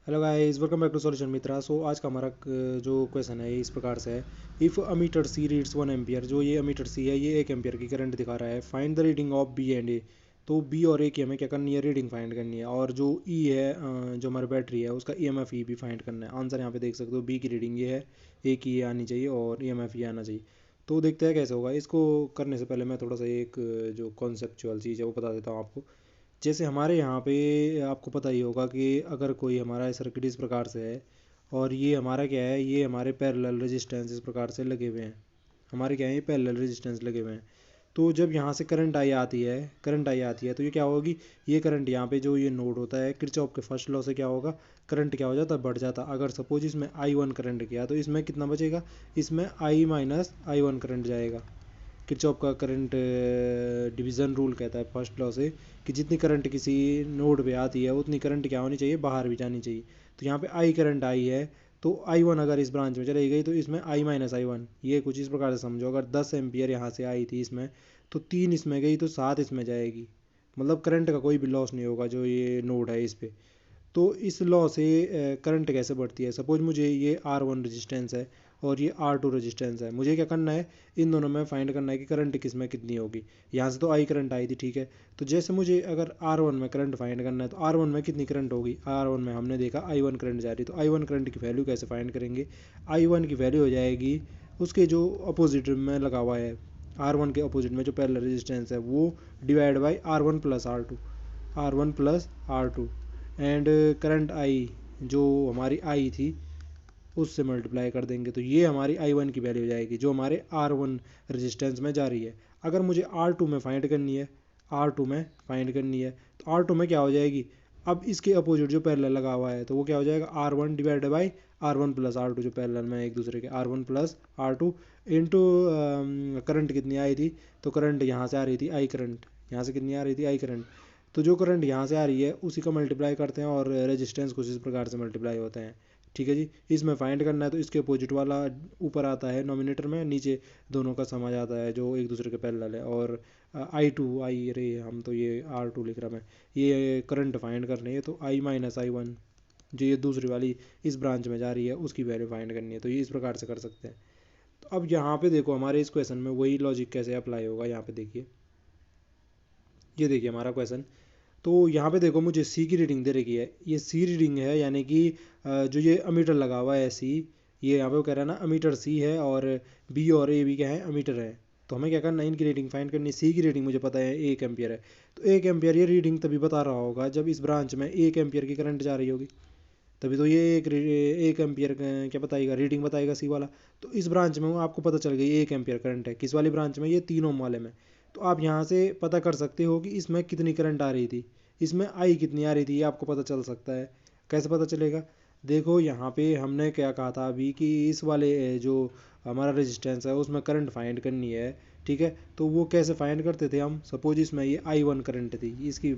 Hello guys, welcome back to solution Mitra. So आज का हमारा जो क्वेश्चन है ये इस प्रकार से है। If ammeter C reads 1 ampere, जो ये अमीटर सी है ये 1 एम्पियर की करंट दिखा रहा है। Find the reading of B and A. तो बी और ए की हमें क्या करनी है, रीडिंग फाइंड करनी है। और जो ई है, जो हमारी बैटरी है उसका ई एम एफ ई भी फाइंड करना है। आंसर यहाँ पे देख सकते हो, बी की रीडिंग ये है, ए की ये आनी चाहिए और ई एम एफ ये आना चाहिए। तो देखते हैं कैसे होगा। इसको करने से पहले मैं थोड़ा सा एक जो कॉन्सेप्चुअल चीज़ है वो बता देता हूँ आपको। जैसे हमारे यहाँ पे आपको पता ही होगा कि अगर कोई हमारा सर्किट इस प्रकार से है और ये हमारा क्या है, ये हमारे पैरेलल रेजिस्टेंस इस प्रकार से लगे हुए हैं। हमारे क्या है, ये पैरेलल रेजिस्टेंस लगे हुए हैं। तो जब यहाँ से करंट आई आती है तो ये क्या होगी, ये करंट यहाँ पे जो ये नोड होता है किरचॉफ के फर्स्ट लॉ से क्या होगा, करंट क्या हो जाता है, बढ़ जाता। अगर सपोज इसमें आई वन करंट किया तो इसमें कितना बचेगा, इसमें आई माइनस आई वन करंट जाएगा। किरचॉफ का करंट डिवीज़न रूल कहता है फर्स्ट लॉ से कि जितनी करंट किसी नोड पे आती है उतनी करंट क्या होनी चाहिए, बाहर भी जानी चाहिए। तो यहाँ पे आई करंट आई है तो आई वन अगर इस ब्रांच में चली गई तो इसमें आई माइनस आई वन, ये कुछ इस प्रकार से समझो। अगर 10 एम्पियर यहाँ से आई थी इसमें, तो 3 इसमें गई तो 7 इसमें जाएगी। मतलब करंट का कोई भी लॉस नहीं होगा जो ये नोड है इस पर। तो इस लॉ से करंट कैसे बढ़ती है। सपोज मुझे ये आर वन रजिस्टेंस है और ये आर टू रजिस्टेंस है। मुझे क्या करना है, इन दोनों में फाइंड करना है कि करंट किस में कितनी होगी। यहाँ से तो आई करंट आई थी, ठीक है। तो जैसे मुझे अगर आर वन में करंट फाइंड करना है तो आर वन में कितनी करंट होगी, आर वन में हमने देखा आई वन करंट जा रही। तो आई वन करंट की वैल्यू कैसे फाइंड करेंगे, आई वन की वैल्यू हो जाएगी उसके जो अपोजिट में लगा हुआ है, आर वन के अपोजिट में जो पैरेलल रेजिस्टेंस है वो divide by R one plus R two, R one plus R two. And current I जो हमारी आई थी उससे मल्टीप्लाई कर देंगे तो ये हमारी आई वन की वैल्यू हो जाएगी जो हमारे आर वन रजिस्टेंस में जा रही है। अगर मुझे आर टू में फाइंड करनी है, आर टू में फाइंड करनी है तो आर टू में क्या हो जाएगी, अब इसके अपोजिट जो पैरेलल लगा हुआ है तो वो क्या हो जाएगा, R one divide by R one plus R two, जो पैरेलल में एक दूसरे के, R one plus R two into current कितनी आई थी, तो करंट यहाँ से आ रही थी आई करंट, यहाँ से कितनी आ रही थी आई करंट। तो जो करंट यहाँ से आ रही है उसी का मल्टीप्लाई करते हैं और रेजिस्टेंस कुछ इस प्रकार से मल्टीप्लाई होते हैं। ठीक है जी। इसमें फाइंड करना है तो इसके अपोजिट वाला ऊपर आता है नोमिनेटर में, नीचे दोनों का सम आ जाता है जो एक दूसरे के पैरेलल है। और आई टू आई रे, हम तो ये आर टू लिख रहा मैं, ये करंट फाइंड करनी है तो आई माइनस आई वन जो ये दूसरी वाली इस ब्रांच में जा रही है उसकी वैल्यू फाइंड करनी है। तो ये इस प्रकार से कर सकते हैं। तो अब यहाँ पे देखो हमारे इस क्वेश्चन में वही लॉजिक कैसे अप्लाई होगा। यहाँ पे देखिए, ये देखिए हमारा क्वेश्चन। तो यहाँ पे देखो मुझे सी की रीडिंग दे रखी है, ये सी रीडिंग है यानी कि जो ये अमीटर लगा हुआ है सी, ये यहाँ पे वो कह रहा है ना अमीटर सी है और बी और ए भी क्या है, अमीटर है। तो हमें क्या करना है, इनकी रीडिंग फाइंड करनी है। सी की रीडिंग मुझे पता है 1 एम्पियर है, तो 1 एम्पियर ये रीडिंग तभी बता रहा होगा जब इस ब्रांच में 1 एम्पियर की करंट जा रही होगी, तभी तो ये 1 एम्पियर क्या बताएगा, रीडिंग बताएगा सी वाला। तो इस ब्रांच में आपको पता चल गई 1 एम्पियर करंट है, किस वाली ब्रांच में, ये 3 ओम वाले में। तो आप यहाँ से पता कर सकते हो कि इसमें कितनी करंट आ रही थी, इसमें आई कितनी आ रही थी, ये आपको पता चल सकता है। कैसे पता चलेगा, देखो यहाँ पे हमने क्या कहा था अभी कि इस वाले जो हमारा रेजिस्टेंस है उसमें करंट फाइंड करनी है। ठीक है, तो वो कैसे फाइंड करते थे हम, सपोज इसमें ये आई वन करंट थी, इसकी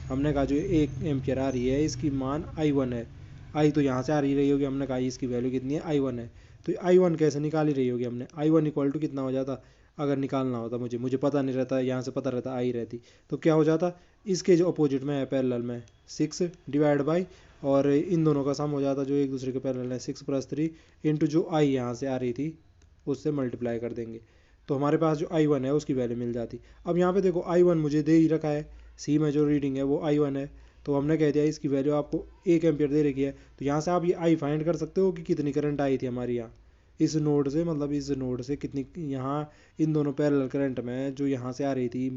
हमने कहा जो 1 एम्पियर आ रही है इसकी मान आई वन है। आई तो यहाँ से आ रही होगी, हमने कहा इसकी वैल्यू कितनी है, आई वन है। तो आई वन कैसे निकाल ही रही होगी हमने, आई वन इक्वल टू कितना हो जाता, अगर निकालना होता मुझे पता नहीं रहता, यहाँ से पता रहता आई रहती, तो क्या हो जाता, इसके जो अपोजिट में है पैरेलल में 6 डिवाइड बाई, और इन दोनों का सम हो जाता जो एक दूसरे के पैरेलल है, 6 + 3 इंटू जो आई यहाँ से आ रही थी उससे मल्टीप्लाई कर देंगे तो हमारे पास जो आई वन है उसकी वैल्यू मिल जाती। अब यहाँ पे देखो आई वन मुझे दे ही रखा है, सी में जो रीडिंग है वो आई वन है, तो हमने कह दिया इसकी वैल्यू आपको 1 एम्पियर दे रखी है। तो यहाँ से आप ये आई फाइंड कर सकते हो कि कितनी करंट आई थी हमारी यहाँ इस नोड से, मतलब इस नोड से कितनी यहाँ इन दोनों पैरेलल करंट में जो यहाँ से आ रही थी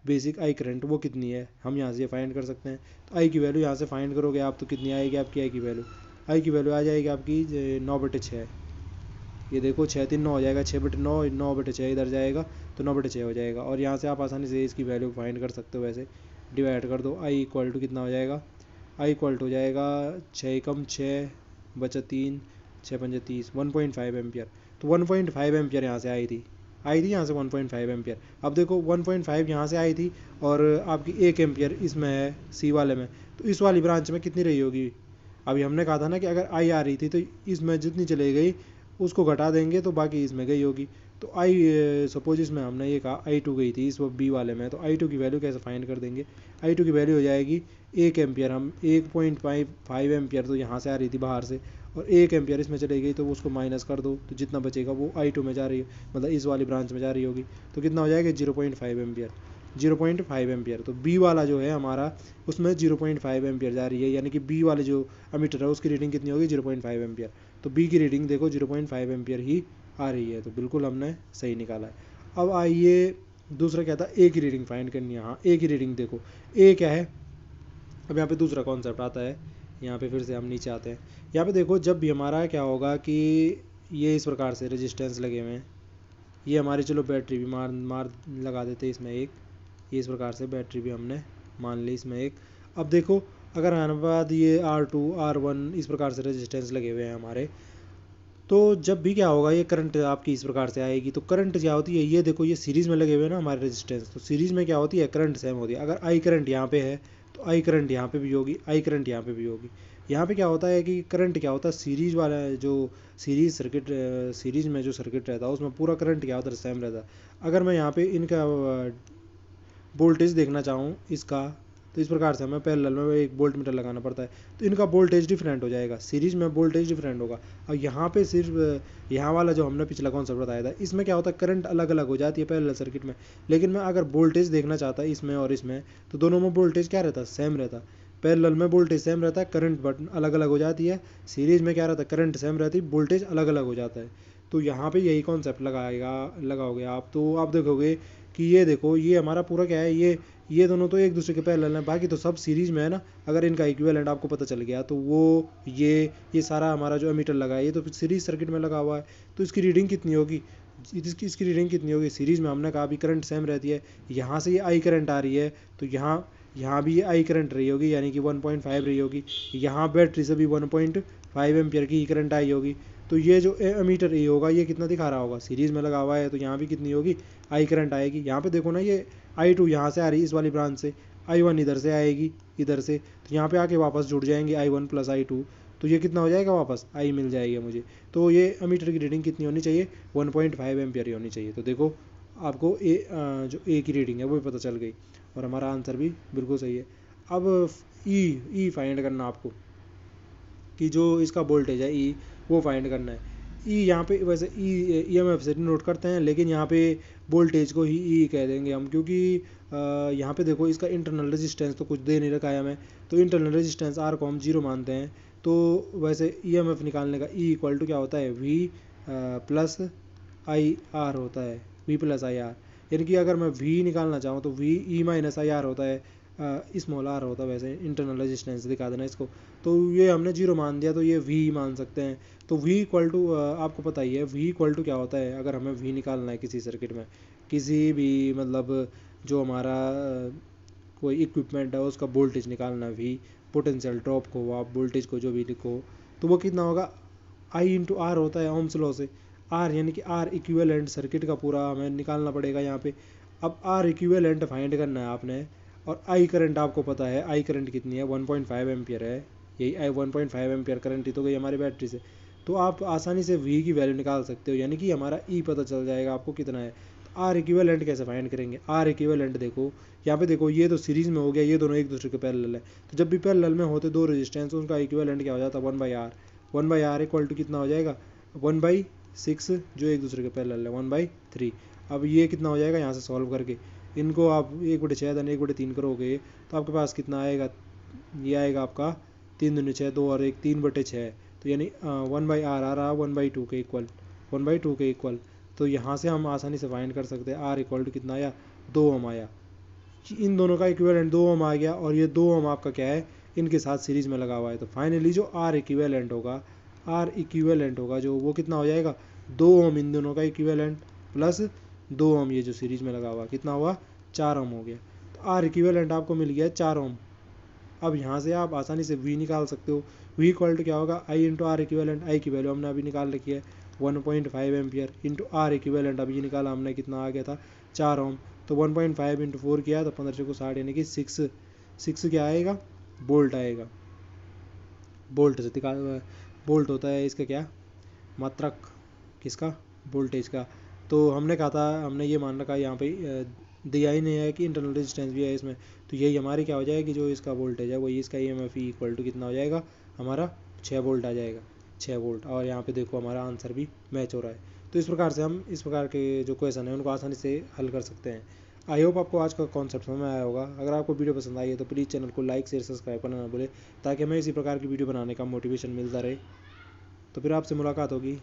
बेसिक आई करंट वो कितनी है, हम यहाँ से फाइंड कर सकते हैं। तो आई की वैल्यू यहाँ से फाइंड करोगे आप तो कितनी आएगी आपकी आई की वैल्यू आ जाएगी आपकी 9/6। ये देखो 6×3 9 हो जाएगा, 6/9, 9/6 इधर जाएगा तो 9/6 हो जाएगा। और यहाँ से आप आसानी से इसकी वैल्यू फाइंड कर सकते हो। वैसे डिवाइड कर दो, आई इक्वल टू कितना हो जाएगा, आई इक्वल टू हो जाएगा 6 कम 6 बचा 3, 6×5 30, 1.5 एम्पियर। तो 1.5 एम्पियर यहाँ से आई थी यहाँ से 1.5 एम्पियर। अब देखो 1.5 यहाँ से आई थी और आपकी 1 एम्पियर इसमें है सी वाले में, तो इस वाली ब्रांच में कितनी रही होगी। अभी हमने कहा था ना कि अगर आई आ रही थी तो इसमें जितनी चली गई उसको घटा देंगे तो बाकी इसमें गई होगी। तो आई सपोज इसमें हमने ये कहा I2 गई थी इस बी वाले में, तो I2 की वैल्यू कैसे फाइंड कर देंगे? I2 की वैल्यू हो जाएगी 1 एम्पियर, हम 1.5 एम्पियर तो यहाँ से आ रही थी बाहर से, और 1 एम्पियर इसमें चली गई, तो उसको माइनस कर दो, तो जितना बचेगा वो I2 में जा रही है, मतलब इस वाली ब्रांच में जा रही होगी, तो कितना हो जाएगा 0.5 एम्पियर। 0.5 एम्पियर, तो बी वाला जो है हमारा उसमें 0.5 एम्पियर जा रही है, यानी कि बी वाले जो अमीटर है उसकी रीडिंग कितनी होगी 0.5 एम्पियर। तो बी की रीडिंग देखो 0.5 एम्पियर ही आ रही है, तो बिल्कुल हमने सही निकाला है। अब आइए दूसरा क्या था, ए की रीडिंग फाइंड करनी है। हाँ, ए की रीडिंग देखो, ए क्या है, अब यहाँ पे दूसरा कॉन्सेप्ट आता है, यहाँ पे फिर से हम नीचे आते हैं। यहाँ पे देखो जब भी हमारा क्या होगा कि ये इस प्रकार से रेजिस्टेंस लगे हुए हैं, ये हमारी चलो बैटरी भी मार लगा देते इसमें एक, ये इस प्रकार से बैटरी भी हमने मान ली इसमें एक। अब देखो अगर आने बाद ये R2 R1 इस प्रकार से रेजिस्टेंस लगे हुए हैं हमारे, तो जब भी क्या होगा ये करंट आपकी इस प्रकार से आएगी, तो करंट क्या होती है, ये देखो ये सीरीज़ में लगे हुए हैं ना हमारे रेजिस्टेंस, तो सीरीज़ में क्या होती है करंट सेम होती है। अगर आई करंट यहाँ पे है तो आई करंट यहाँ पे भी होगी, आई करंट यहाँ पे भी होगी। यहाँ पे क्या होता है कि करंट क्या होता है, सीरीज वाला जो सीरीज में जो सर्किट रहता है उसमें पूरा करंट क्या होता है सेम रहता है। अगर मैं यहाँ पे इनका वोल्टेज देखना चाहूँ इसका, तो इस प्रकार से हमें पैरेलल में एक वोल्ट मीटर लगाना पड़ता है, तो इनका वोल्टेज डिफरेंट हो जाएगा, सीरीज में वोल्टेज डिफरेंट होगा। और यहाँ पे सिर्फ यहाँ वाला जो हमने पिछला कॉन्सेप्ट बताया था इसमें क्या होता है करंट अलग अलग हो जाती है पैरेलल सर्किट में, लेकिन मैं अगर वोल्टेज देखना चाहता इसमें और इसमें, तो दोनों में वोल्टेज क्या रहता है सेम रहता है। पैरेलल में वोल्टेज सेम रहता है, करंट बट अलग अलग हो जाती है। सीरीज में क्या रहता है करंट सेम रहती है, वोल्टेज अलग अलग हो जाता है। तो यहाँ पे यही कॉन्सेप्ट लगाओगे आप, तो आप देखोगे कि ये देखो ये हमारा पूरा क्या है, ये दोनों तो एक दूसरे के पैरेलल हैं, बाकी तो सब सीरीज में है ना। अगर इनका इक्विवेलेंट आपको पता चल गया तो वो ये सारा हमारा जो एमीटर लगा है ये तो सीरीज सर्किट में लगा हुआ है, तो इसकी रीडिंग कितनी होगी, इसकी रीडिंग कितनी होगी, सीरीज में हमने कहा अभी करंट सेम रहती है, यहाँ से ये आई करंट आ रही है, तो यहाँ भी ये आई करंट रही होगी, यानी कि 1.5 रही होगी। यहाँ बैटरी से भी 1.5 एम्पियर की करंट आई होगी, तो ये जो एमीटर ए होगा ये कितना दिखा रहा होगा, सीरीज में लगा हुआ है, तो यहाँ भी कितनी होगी आई करंट आएगी। यहाँ पे देखो ना ये I2 यहाँ से आ रही है इस वाली ब्रांच से, I1 इधर से आएगी इधर से, तो यहाँ पे आके वापस जुड़ जाएंगे I1 प्लस I2, तो ये कितना हो जाएगा वापस आई मिल जाएगा मुझे। तो ये एमीटर की रीडिंग कितनी होनी चाहिए 1.5 एम्पियर होनी चाहिए। तो देखो आपको जो ए की रीडिंग है वो भी पता चल गई, और हमारा आंसर भी बिल्कुल सही है। अब ई फाइंड करना आपको, कि जो इसका वोल्टेज है ई वो फाइंड करना है। ई यहाँ पे वैसे ई एम एफ से नोट करते हैं, लेकिन यहाँ पे वोल्टेज को ही ई कह देंगे हम, क्योंकि यहाँ पे देखो इसका इंटरनल रेजिस्टेंस तो कुछ दे नहीं रखा है हमें, तो इंटरनल रेजिस्टेंस आर को हम 0 मानते हैं। तो वैसे ई एम एफ निकालने का ई इक्वल टू क्या होता है वी प्लस आई आर होता है, वी प्लस आई आर, यानी कि अगर मैं वी निकालना चाहूँ तो V E minus I R होता है, स्मॉल आर होता है वैसे इंटरनल रेजिस्टेंस दिखा देना इसको। तो ये हमने 0 मान दिया, तो ये वी मान सकते हैं। तो वी इक्वल टू आपको पता ही है वी इक्वल टू क्या होता है, अगर हमें वी निकालना है किसी सर्किट में, किसी भी मतलब जो हमारा कोई इक्विपमेंट है उसका वोल्टेज निकालना है, वी पोटेंशियल ड्रॉप को आप वोल्टेज को जो भी लिखो, तो वो कितना होगा आई इंटू आर होता है ओम्स लॉ से, आर यानी कि आर इक्विवेलेंट सर्किट का पूरा हमें निकालना पड़ेगा यहाँ पे। अब आर इक्विवेलेंट फाइंड करना है आपने, और आई करंट आपको पता है आई करंट कितनी है 1.5 एम्पियर है, यही आई 1.5 एम्पियर करंट ही तो गई हमारी बैटरी से। तो आप आसानी से वी की वैल्यू निकाल सकते हो, यानी कि हमारा ई पता चल जाएगा आपको कितना है। तो आर इक्विवेलेंट कैसे फाइंड करेंगे, आर इक्विवेलेंट देखो यहाँ पे देखो ये तो सीरीज में हो गया, ये दोनों एक दूसरे के पैरेलल है, तो जब भी पैरेलल में होते दो रेजिस्टेंस उनका इक्विवेलेंट क्या हो जाता है 1/r, 1/r इक्वल टू कितना हो जाएगा 1/6, जो एक दूसरे के पैरेलल है 1/3। अब ये कितना हो जाएगा यहाँ से सॉल्व करके, इनको आप 1/6 देन 1/3 करोगे तो आपके पास कितना आएगा, ये आएगा आपका 3 दूनी 6, 2 और 1 3/6, तो यानी 1/r आ रहा 1/2 के इक्वल, 1/2 के इक्वल। तो यहाँ से हम आसानी से फाइंड कर सकते हैं आर इक्वल टू कितना आया 2 ओम आया, इन दोनों का इक्विवेलेंट 2 ओम आ गया, और ये 2 ओम आपका क्या है इनके साथ सीरीज में लगा हुआ है। तो फाइनली जो आर इक्विवेलेंट होगा जो वो कितना हो जाएगा 2 ओम इन दोनों का इक्विवेलेंट प्लस 2 ओम ये जो सीरीज में लगा हुआ कितना हुआ 4 ओम हो गया। तो आर इक्विवेलेंट आपको मिल गया 4 ओम। अब यहाँ से आप आसानी से वी निकाल सकते हो, वी इक्वल टू क्या होगा आई इंटू आर इक्विवेलेंट, आई की वैल्यू हमने अभी निकाल रखी है 1.5 एम्पियर इंटू आर इक्विवेलेंट अभी निकाला हमने कितना आ गया था 4 ओम। तो 1.5 इंटू 4 किया तो 15 को 60 यानी कि 6 क्या आएगा बोल्ट आएगा। बोल्ट से बोल्ट होता है इसका क्या मात्रक, किसका वोल्टेज का, तो हमने कहा था, हमने ये मान रखा यहाँ पे दिया ही नहीं है कि इंटरनल रेजिस्टेंस भी है इसमें, तो यही हमारी क्या हो जाएगी, जो इसका वोल्टेज है वही इसका EMF इक्वल टू कितना हो जाएगा हमारा 6 वोल्ट आ जाएगा, 6 वोल्ट। और यहाँ पे देखो हमारा आंसर भी मैच हो रहा है। तो इस प्रकार से हम इस प्रकार के जो क्वेश्चन है उनको आसानी से हल कर सकते हैं। आई होप आपको आज का कॉन्सेप्ट समझ में आया होगा। अगर आपको वीडियो पसंद आई है तो प्लीज़ चैनल को लाइक शेयर सब्सक्राइब करना ना भूले, ताकि हमें इसी प्रकार की वीडियो बनाने का मोटिवेशन मिलता रहे। तो फिर आपसे मुलाकात होगी।